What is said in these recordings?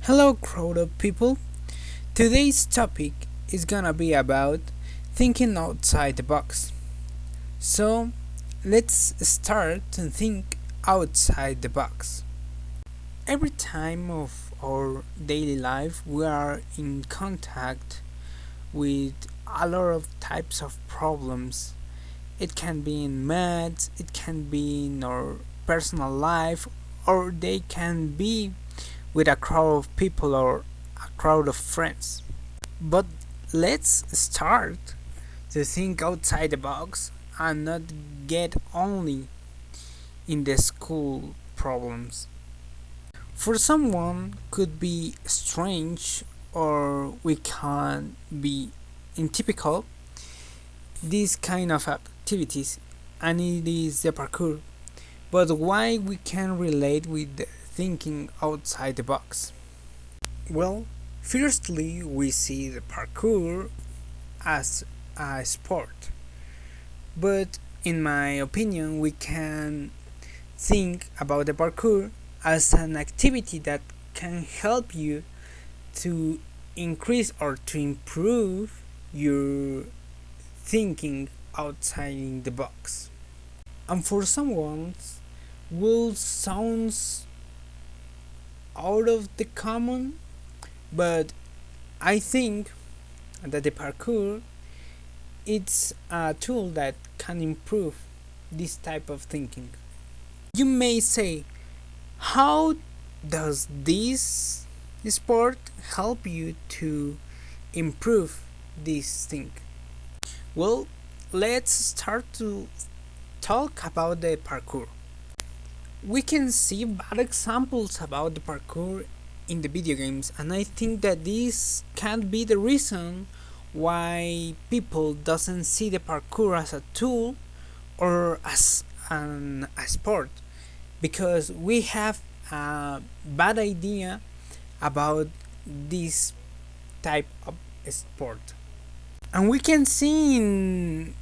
Hello, crowd of people. Today's topic is gonna be about thinking outside the box. So, let's start to think outside the box. Every time of our daily life, we are in contact with a lot of types of problems. It can be in maths, it can be in our personal life, or they can be with a crowd of people or a crowd of friends. But let's start to think outside the box and not get only in the school problems. For someone could be strange or we can be untypical these kind of activities and it is the parkour. But why we can relate with the thinking outside the box? Well, firstly, we see the parkour as a sport, but in my opinion, we can think about the parkour as an activity that can help you to increase or to improve your thinking outside the box. And for someone, will sounds out of the common, but I think that the parkour it's a tool that can improve this type of thinking. You may say, how does this sport help you to improve this thing? Well, let's start to talk about the parkour. We can see bad examples about the parkour in the video games, and I think that this can be the reason why people doesn't see the parkour as a tool or as a sport, because we have a bad idea about this type of sport. And we can see in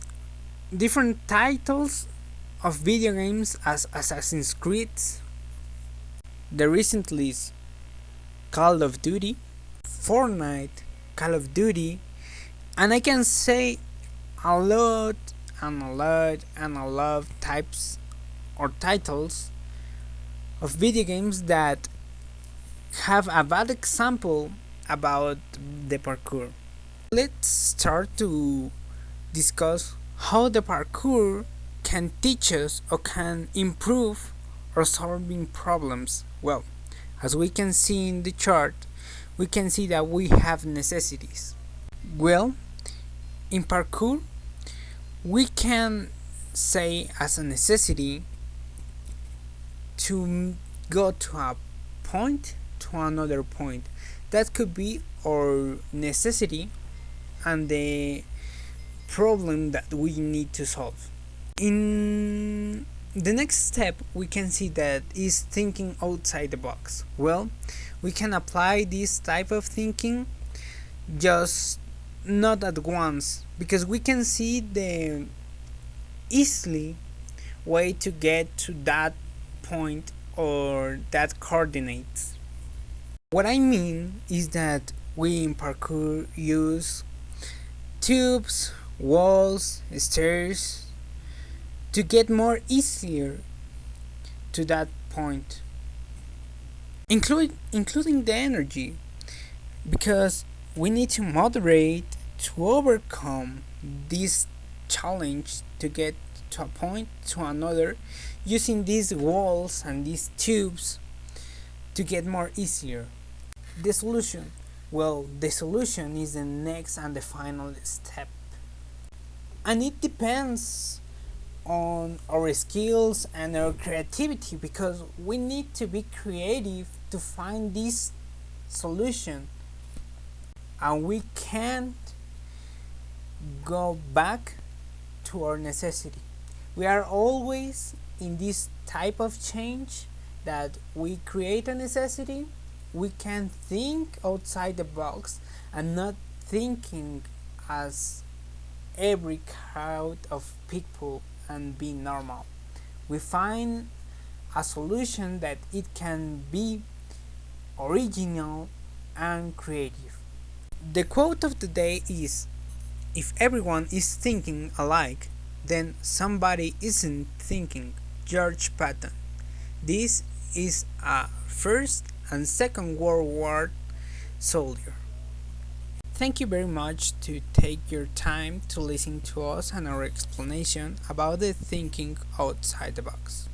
different titles of video games as Assassin's Creed, the recently Call of Duty, Fortnite, Call of Duty, and I can say a lot and a lot and a lot of types or titles of video games that have a bad example about the parkour. Let's start to discuss how the parkour can teach us or can improve our solving problems. Well, as we can see in the chart, we can see that we have necessities. Well, in parkour, we can say as a necessity to go to a point to another point. That could be our necessity and the problem that we need to solve. In the next step, we can see that is thinking outside the box. Well, we can apply this type of thinking just not at once, because we can see the easily way to get to that point or that coordinates. What I mean is that we in parkour use tubes, walls, stairs to get more easier to that point, including the energy, because we need to moderate to overcome this challenge to get to a point to another using these walls and these tubes to get more easier. The solution, well, the solution is the next and the final step, and it depends on our skills and our creativity, because we need to be creative to find this solution, and we can't go back to our necessity. We are always in this type of change that we create a necessity. We can think outside the box and not thinking as every crowd of people and be normal. We find a solution that it can be original, and creative. The quote of the day is: if everyone is thinking alike, then somebody isn't thinking. George Patton. This is a First and Second World War soldier. Thank you very much to take your time to listen to us and our explanation about the thinking outside the box.